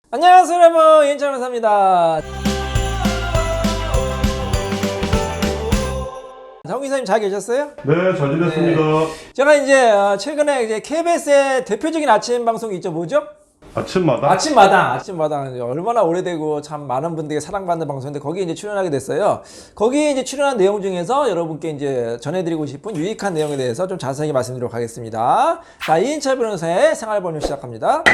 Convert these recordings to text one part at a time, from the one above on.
안녕하세요 여러분, 윤철만사입니다. 정 기사님 잘 계셨어요? 네, 잘 지냈습니다. 제가 이제 최근에 이제 KBS의 대표적인 아침 방송이 있죠. 뭐죠? 아침마다? 아침마당 얼마나 오래되고 참 많은 분들에게 사랑받는 방송인데 거기에 이제 출연하게 됐어요. 거기에 이제 출연한 내용 중에서 여러분께 이제 전해드리고 싶은 유익한 내용에 대해서 좀 자세하게 말씀드리도록 하겠습니다. 자, 이인철 변호사의 생활번호 시작합니다.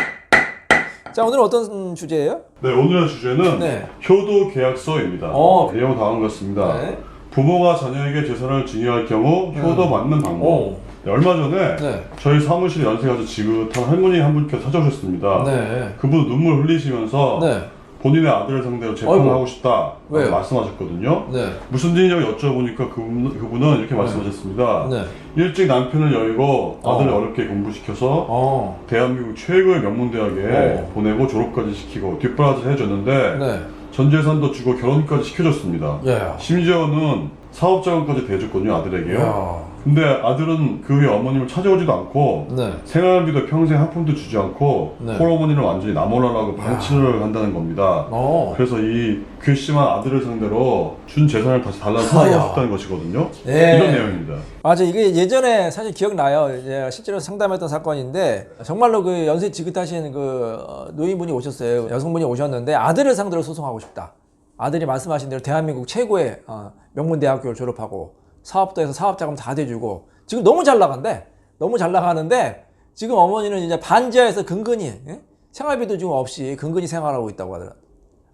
자, 오늘은 어떤 주제예요? 네, 오늘의 주제는 네. 효도 계약서입니다. 내용 다음 같습니다. 네. 부모가 자녀에게 재산을 증여할 경우 효도 받는 방법. 네, 얼마 전에 네. 저희 사무실에 연세가 아주 지긋한 할머니 한 분께서 찾아오셨습니다. 네. 그분 눈물 흘리시면서 네. 본인의 아들을 상대로 재판을 하고 싶다 왜요? 말씀하셨거든요. 네. 무슨 일이냐고 여쭤보니까 그분은 이렇게 말씀하셨습니다. 네. 일찍 남편을 여의고 아들을 어렵게 공부시켜서 대한민국 최고의 명문대학에 보내고 졸업까지 시키고 뒷바라지 해줬는데 네. 전 재산도 주고 결혼까지 시켜줬습니다. 야. 심지어는 사업자금까지 대줬거든요, 아들에게요. 야. 근데 아들은 그 후에 어머님을 찾아오지도 않고 네. 생활비도 평생 한 푼도 주지 않고 네. 홀어머니를 완전히 나몰라라고 방치를 한다는 겁니다. 그래서 이 괘씸한 아들을 상대로 준 재산을 다시 달라고 소송하고 싶다는 것이거든요. 네. 이런 내용입니다. 맞아, 이게 예전에 사실 기억나요. 이제 실제로 상담했던 사건인데 정말로 그 연세 지긋하신 그 노인분이 오셨어요. 여성분이 오셨는데 아들을 상대로 소송하고 싶다. 아들이 말씀하신 대로 대한민국 최고의 명문대학교를 졸업하고 사업도 해서 사업자금 다 대주고 지금 너무 잘 나간대. 너무 잘 나가는데 지금 어머니는 이제 반지하에서 근근히 생활비도 지금 없이 근근히 생활하고 있다고 하더라.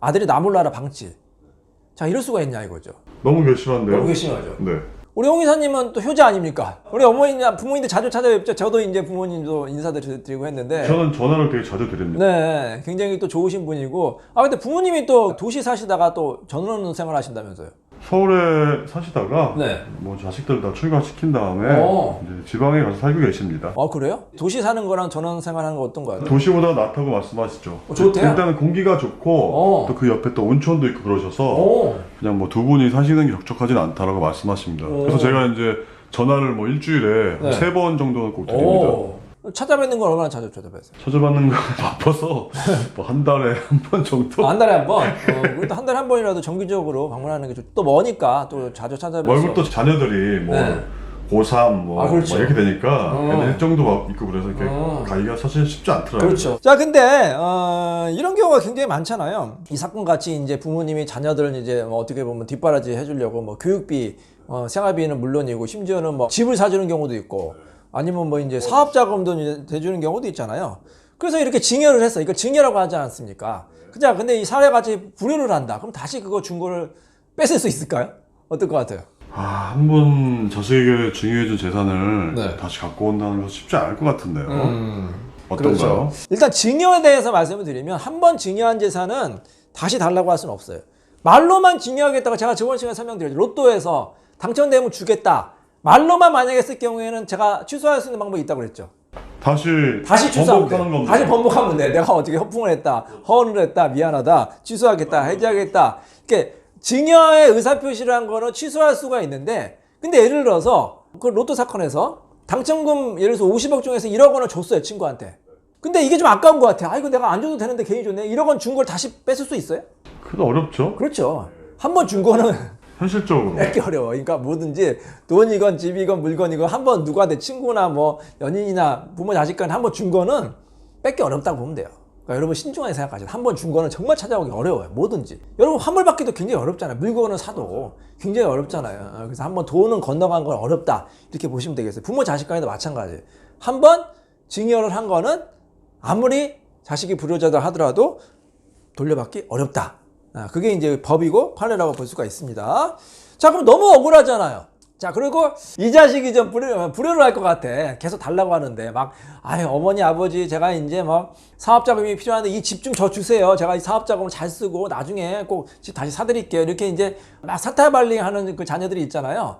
아들이 나몰라라 방치. 자, 이럴 수가 있냐 이거죠. 너무 괘씸한데요? 너무 괘씸하죠. 네. 우리 홍 이사님은 또 효자 아닙니까? 우리 어머니나 부모님들 자주 찾아뵙죠. 저도 이제 부모님도 인사드리고 했는데. 저는 전화를 되게 자주 드립니다. 네, 굉장히 또 좋으신 분이고. 근데 부모님이 또 도시 사시다가 또 전원 생활 하신다면서요? 서울에 사시다가 네. 뭐 자식들 다 출가시킨 다음에 이제 지방에 가서 살고 계십니다. 그래요? 도시 사는 거랑 전원 생활하는 거 어떤 거예요? 도시보다 낫다고 말씀하시죠. 좋대요? 일단은 공기가 좋고 또 그 옆에 또 온천도 있고 그러셔서 그냥 뭐 두 분이 사시는 게 적적하진 않다라고 말씀하십니다. 그래서 제가 이제 전화를 뭐 일주일에 네. 3번 정도는 꼭 드립니다. 찾아뵙는 건 얼마나 자주 찾아뵙어요? 찾아받는 거 바빠서 뭐 한 달에 한 번 정도? 한 달에 한 번? 그래도 한 달에 한 번이라도 정기적으로 방문하는 게 좋죠. 또 머니까 또 자주 찾아뵙어서. 월급도 자녀들이 뭐 네. 고3 뭐, 그렇죠. 뭐 이렇게 되니까 애들 일정도 있고 그래서 이렇게 가기가 사실 쉽지 않더라고요. 그렇죠. 자, 근데 이런 경우가 굉장히 많잖아요. 이 사건 같이 이제 부모님이 자녀들을 이제 뭐 어떻게 보면 뒷바라지 해주려고 뭐 교육비, 생활비는 물론이고 심지어는 뭐 집을 사주는 경우도 있고 아니면 뭐 이제 사업자금도 이제 대주는 경우도 있잖아요. 그래서 이렇게 증여를 했어. 이걸 증여라고 하지 않습니까? 그냥 근데 이 사례같이 불효를 한다. 그럼 다시 그거 준 거를 뺏을 수 있을까요? 어떨 것 같아요? 한 번 자식에게 증여해준 재산을 네. 다시 갖고 온다는 건 쉽지 않을 것 같은데요. 어떤가요? 그렇죠. 일단 증여에 대해서 말씀을 드리면 한 번 증여한 재산은 다시 달라고 할 수는 없어요. 말로만 증여하겠다고 제가 저번 시간에 설명드렸죠. 로또에서 당첨되면 주겠다. 말로만 만약에 했을 경우에는 제가 취소할 수 있는 방법이 있다고 그랬죠. 다시 취소하면 번복하는 돼. 겁니다. 다시 번복하면 돼. 내가 어떻게 허풍을 했다, 허언을 했다, 미안하다, 취소하겠다, 해지하겠다. 이렇게 증여의 의사표시를 한 거는 취소할 수가 있는데, 근데 예를 들어서 그 로또 사건에서 당첨금 예를 들어서 50억 중에서 1억 원을 줬어요, 친구한테. 근데 이게 좀 아까운 것 같아. 이거 내가 안 줘도 되는데 괜히 줬네. 1억 원 준 걸 다시 뺏을 수 있어요? 그래도 어렵죠. 그렇죠. 한 번 준 거는 현실적으로. 뺏기 어려워. 그러니까 뭐든지 돈이건 집이건 물건이건 한 번 누구한테 친구나 뭐 연인이나 부모 자식 간에 한 번 준 거는 뺏기 어렵다고 보면 돼요. 그러니까 여러분 신중하게 생각하세요. 한 번 준 거는 정말 찾아오기 어려워요. 뭐든지. 여러분 환물 받기도 굉장히 어렵잖아요. 물건을 사도 굉장히 어렵잖아요. 그래서 한 번 돈은 건너간 건 어렵다. 이렇게 보시면 되겠어요. 부모 자식 간에도 마찬가지예요. 한 번 증여를 한 거는 아무리 자식이 불효자다 하더라도 돌려받기 어렵다. 그게 이제 법이고 판례라고 볼 수가 있습니다. 자, 그럼 너무 억울하잖아요. 자, 그리고 이 자식이 좀 불효를 할 것 같아. 계속 달라고 하는데 막 어머니 아버지 제가 이제 막 사업자금이 필요한데 이 집 좀 저 주세요. 제가 이 사업자금을 잘 쓰고 나중에 꼭 집 다시 사드릴게요. 이렇게 이제 막 사타발링하는 그 자녀들이 있잖아요.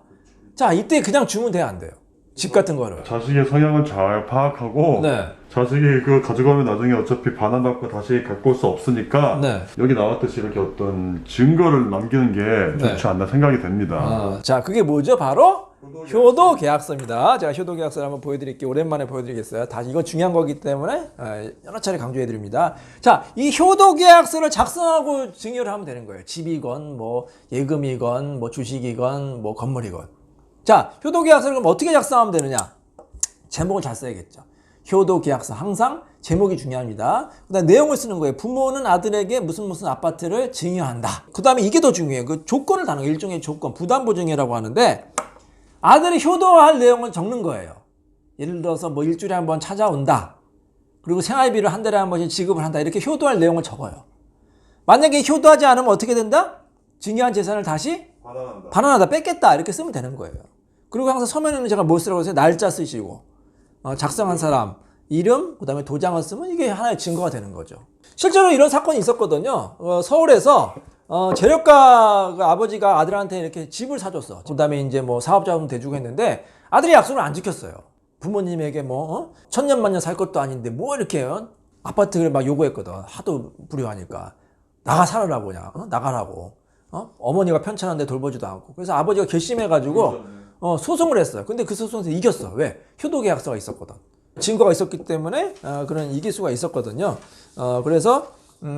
자, 이때 그냥 주면 돼요, 안 돼요? 집 같은 거를. 자식의 성향을 잘 파악하고 네. 자식이 그거 가져가면 나중에 어차피 반환받고 다시 갖고 올 수 없으니까 네. 여기 나왔듯이 이렇게 어떤 증거를 남기는 게 좋지 않나 생각이 됩니다. 자, 그게 뭐죠? 바로 효도 계약서입니다. 제가 효도 계약서를 한번 보여드릴게요. 오랜만에 보여드리겠어요. 다시 이거 중요한 거기 때문에 여러 차례 강조해 드립니다. 자, 이 효도 계약서를 작성하고 증여를 하면 되는 거예요. 집이건 뭐 예금이건 뭐 주식이건 뭐 건물이건. 자, 효도 계약서를 그럼 어떻게 작성하면 되느냐? 제목을 잘 써야겠죠. 효도 계약서 항상 제목이 중요합니다. 그다음 내용을 쓰는 거예요. 부모는 아들에게 무슨 아파트를 증여한다. 그다음에 이게 더 중요해요. 그 조건을 다는 거, 일종의 조건, 부담보 증여라고 하는데 아들이 효도할 내용을 적는 거예요. 예를 들어서 뭐 일주일에 한 번 찾아온다. 그리고 생활비를 한 달에 한 번씩 지급을 한다. 이렇게 효도할 내용을 적어요. 만약에 효도하지 않으면 어떻게 된다? 증여한 재산을 다시 반환하다, 뺏겠다. 이렇게 쓰면 되는 거예요. 그리고 항상 서면에는 제가 뭐 쓰라고 했어요? 날짜 쓰시고 작성한 사람 이름, 그다음에 도장을 쓰면 이게 하나의 증거가 되는 거죠. 실제로 이런 사건이 있었거든요. 서울에서 재력가 아버지가 아들한테 이렇게 집을 사줬어. 그다음에 이제 뭐 사업자금 대주고 했는데 아들이 약속을 안 지켰어요. 부모님에게 뭐 천년만년 살 것도 아닌데 뭐 이렇게 아파트를 막 요구했거든. 하도 불효하니까 나가 살으라고 그냥 나가라고. 어머니가 편찮은데 돌보지도 않고. 그래서 아버지가 결심해가지고 소송을 했어요. 근데 그 소송에서 이겼어. 왜? 효도계약서가 있었거든. 증거가 있었기 때문에 그런 이길 수가 있었거든요. 그래서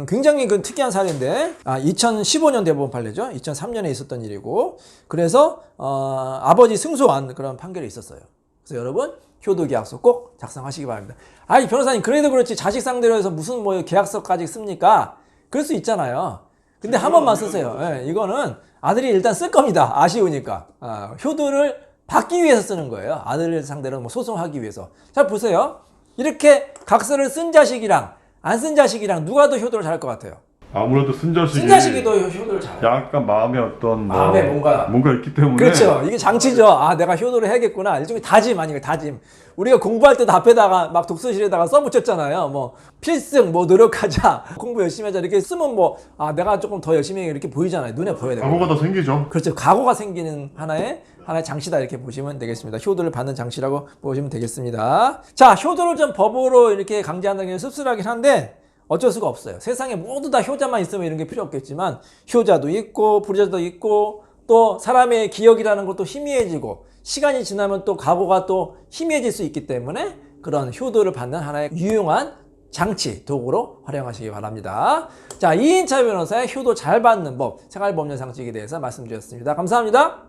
굉장히 그 특이한 사례인데 2015년 대법원 판례죠. 2003년에 있었던 일이고 그래서 아버지 승소한 그런 판결이 있었어요. 그래서 여러분 효도계약서 꼭 작성하시기 바랍니다. 아니 변호사님 그래도 그렇지 자식 상대로 해서 무슨 뭐 계약서까지 씁니까? 그럴 수 있잖아요. 근데 한 번만 쓰세요. 예, 이거는 아들이 일단 쓸 겁니다. 아쉬우니까. 효도를 받기 위해서 쓰는 거예요. 아들을 상대로 뭐 소송하기 위해서. 자, 보세요. 이렇게 각서를 쓴 자식이랑 안 쓴 자식이랑 누가 더 효도를 잘할 것 같아요? 아무래도 쓴 자식이 더 효도를 잘해요. 약간 마음에 어떤 마음에 뭔가 있기 때문에. 그렇죠. 이게 장치죠. 내가 효도를 해야겠구나. 일종의 다짐 아니에요. 다짐. 우리가 공부할 때도 앞에다가 막 독서실에다가 써붙였잖아요. 뭐 필승, 뭐 노력하자, 공부 열심히 하자 이렇게 쓰면 뭐 내가 조금 더 열심히 해 이렇게 보이잖아요. 눈에 보여야 돼요. 각오가 더 생기죠. 그렇죠. 각오가 생기는 하나의 장치다 이렇게 보시면 되겠습니다. 효도를 받는 장치라고 보시면 되겠습니다. 자, 효도를 좀 법으로 이렇게 강제한다는 게 씁쓸하긴 한데 어쩔 수가 없어요. 세상에 모두 다 효자만 있으면 이런 게 필요 없겠지만 효자도 있고 불효자도 있고 또 사람의 기억이라는 것도 희미해지고 시간이 지나면 또 각오가 또 희미해질 수 있기 때문에 그런 효도를 받는 하나의 유용한 장치, 도구로 활용하시기 바랍니다. 자, 이인차 변호사의 효도 잘 받는 법, 생활법령 상식에 대해서 말씀드렸습니다. 감사합니다.